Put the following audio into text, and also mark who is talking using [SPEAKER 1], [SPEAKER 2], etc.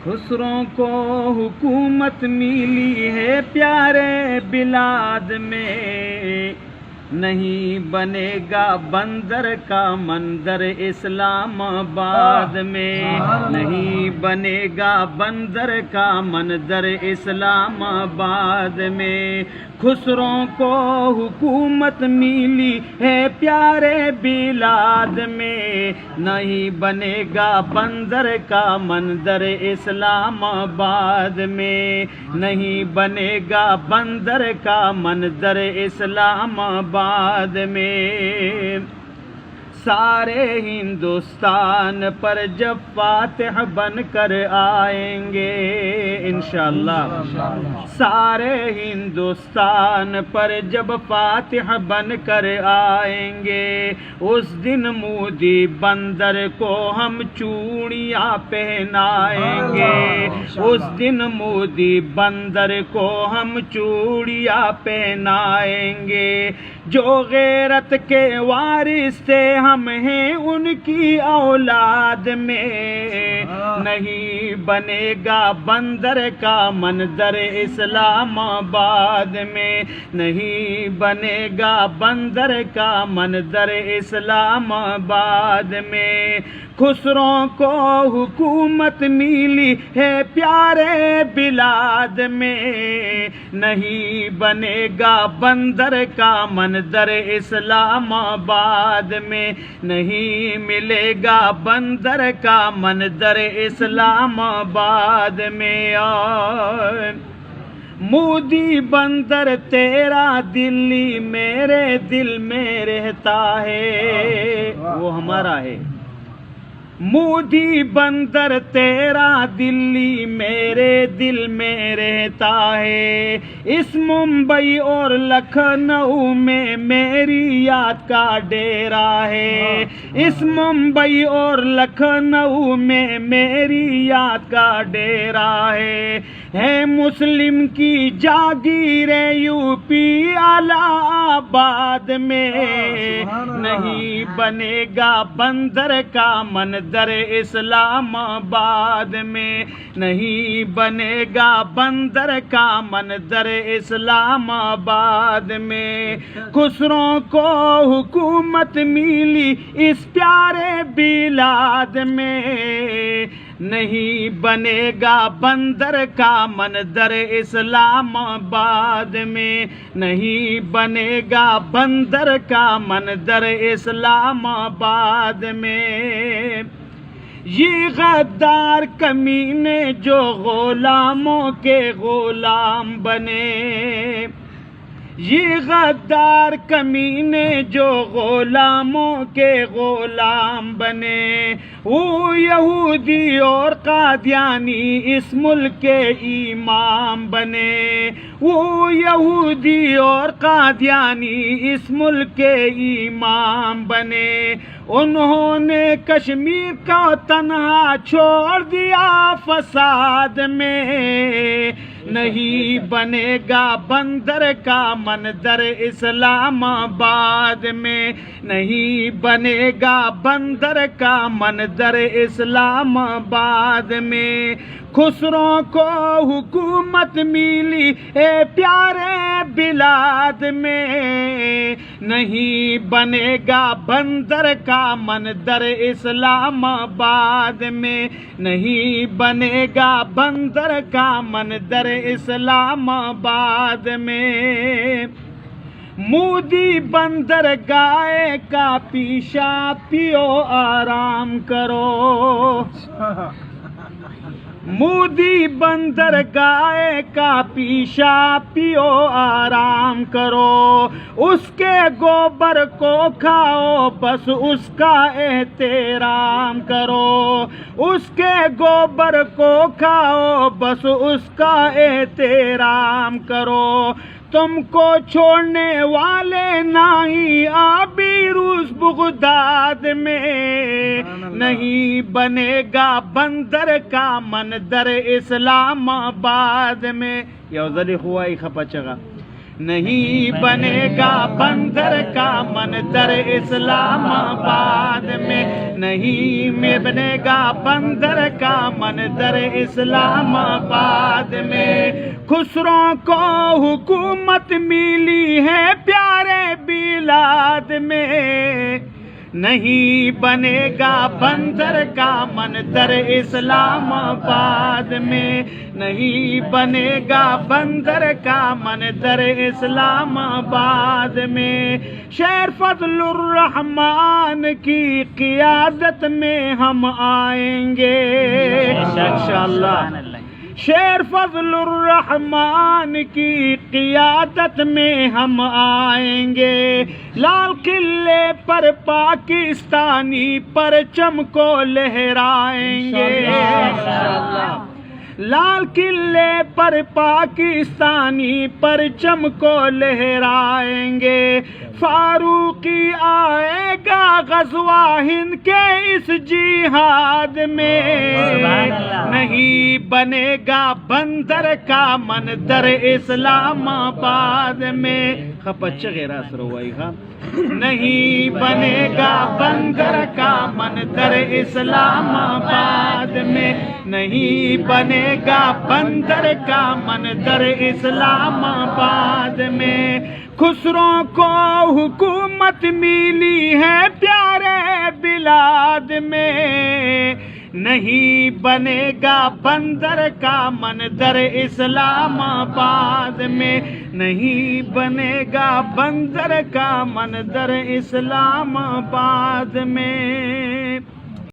[SPEAKER 1] خسروں کو حکومت ملی ہے پیارے بلاد میں، نہیں بنے گا بندر کا منظر اسلام آباد میں، نہیں بنے گا بندر کا منظر اسلام آباد میں۔ خسروں کو حکومت ملی ہے پیارے بلاد میں، نہیں بنے گا بندر کا منظر اسلام آباد میں، نہیں بنے گا بندر کا منظر اسلام آباد میں۔ سارے ہندوستان پر جب فاتح بن کر آئیں گے انشاءاللہ، سارے ہندوستان پر جب فاتح بن کر آئیں گے، اس دن مودی بندر کو ہم چوڑیاں پہنائیں گے، اس دن مودی بندر کو ہم چوڑیاں پہنائیں گے۔ جو غیرت کے وارث تھے ہم ہیں ان کی اولاد میں، نہیں بنے گا بندر کا منظر اسلام آباد میں، نہیں بنے گا بندر کا منظر اسلام آباد میں۔ خسروں کو حکومت ملی ہے پیارے بلاد میں، نہیں بنے گا بندر کا منظر اسلام آباد میں، نہیں ملے گا بندر کا منظر اسلام آباد میں۔ مودی بندر تیرا دلی میرے دل میں رہتا ہے، وہ ہمارا ہے۔ مودی بندر تیرا دلی میرے دل میں رہتا ہے، اس ممبئی اور لکھنؤ میں میری یاد کا ڈیرا ہے، اس ممبئی اور لکھنؤ میں میری یاد کا ڈیرا ہے مسلم کی جاگیر یو پی الہ آباد میں، نہیں بنے گا بندر کا منظر اسلام آباد میں، نہیں بنے گا بندر کا منظر اسلام آباد میں۔ خسروں کو حکومت ملی اس پیارے بلاد میں، نہیں بنے گا بندر کا منظر اسلام آباد میں، نہیں بنے گا بندر کا منظر اسلام آباد میں۔ یہ غدار کمینے جو غلاموں کے غلام بنے، یہ غدار کمینے جو غلاموں کے غلام بنے، وہ یہودی اور قادیانی اس ملک کے امام بنے، وہ یہودی اور قادیانی اس ملک کے امام بنے۔ انہوں نے کشمیر کو تنہا چھوڑ دیا فساد میں، نہیں بنے گا بندر کا منظر اسلام آباد میں، نہیں بنے گا بندر کا منظر اسلام آباد میں۔ خسروں کو حکومت ملی اے پیارے بلاد میں، نہیں بنے گا بندر کا منظر اسلام آباد میں، نہیں بنے گا بندر کا منظر اسلام آباد میں۔ مودی بندر گائے کا پیشاب پیو آرام کرو، مودی بندر گائے کا پیشاب پیو آرام کرو، اس کے گوبر کو کھاؤ بس اس کا احترام کرو، اس کے گوبر کو کھاؤ بس اس کا احترام کرو۔ تم کو چھوڑنے والے نہیں آبی روس بغداد میں، نہیں بنے گا بندر کا منظر اسلام آباد میں۔ یا ذری خواہی خپا چگا نہیں بنے گا بندر کا منظر اسلام آباد میں، نہیں بنے گا بندر کا منظر اسلام آباد میں۔ خسرو کو حکومت ملی ہے پیارے بلاد میں، نہیں بنے گا بندر کا منظر اسلام آباد میں، نہیں بنے گا بندر کا منظر اسلام آباد میں۔ شیر فضل الرحمان کی قیادت میں ہم آئیں گے انشاءاللہ، شیر فضل الرحمان کی قیادت میں ہم آئیں گے، لال قلعے پر پاکستانی پرچم کو لہرائیں گے، لال قلعے پر پاکستانی پرچم کو لہرائیں گے۔ فاروقی آئے گا غزوہ ہند کے اس جہاد میں، نہیں بنے گا بندر کا منظر اسلام آباد میں، نہیں بنے گا بندر کا منظر اسلام آباد میں، نہیں بنے گا بندر کا منظر اسلام آباد میں۔ خسرو کو حکومت ملی ہے پیارے بلاد میں، نہیں بنے گا بندر کا منظر اسلام آباد میں، نہیں بنے گا بندر کا منظر اسلام آباد میں۔